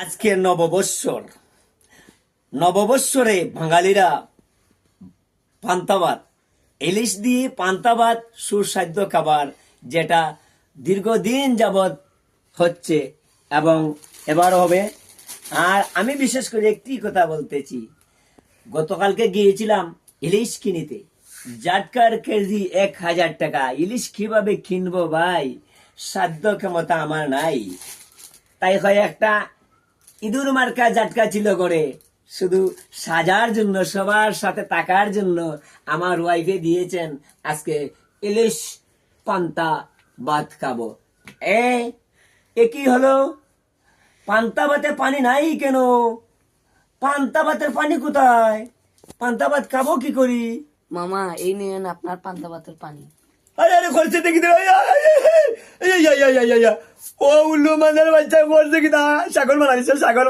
আজকে নববৎসরে বাঙালিরা পান্তা ভাত, ইলিশ দিয়ে পান্তা ভাত সুস্বাদ্য খাবার, যেটা দীর্ঘদিন যাবৎ হচ্ছে এবং এবার হবে। আর আমি বিশেষ করে একটি কথা বলতেছি, গতকালকে গিয়েছিলাম ইলিশ কিনিতে, জাটকার কেজি 1,000 টাকা। ইলিশ কিভাবে কিনবো ভাই, সাধ্য ক্ষমতা আমার নাই। তাই হয় একটা ইঁদুর মার্কা জাটকা ছিল করে, শুধু সাজার জন্য, সবার সাথে থাকার জন্য আমার ওয়াইফে দিয়েছেন আজকে ইলিশ পান্তা ভাত খাবো। এ কি হলো? পান্তা ভাতে পানি নাই কেন? পান্তা ভাতের পানি কোথায়? পান্তা ভাত খাবো কি করি? মামা, এই নিয়েন আপনার পান্তা ভাতের পানি। আরে আরে করছে দেখি তো, ও উল্লু মান্দার বাচ্চা করছে কি তা? ছাগল বানাইছে, ছাগল বানা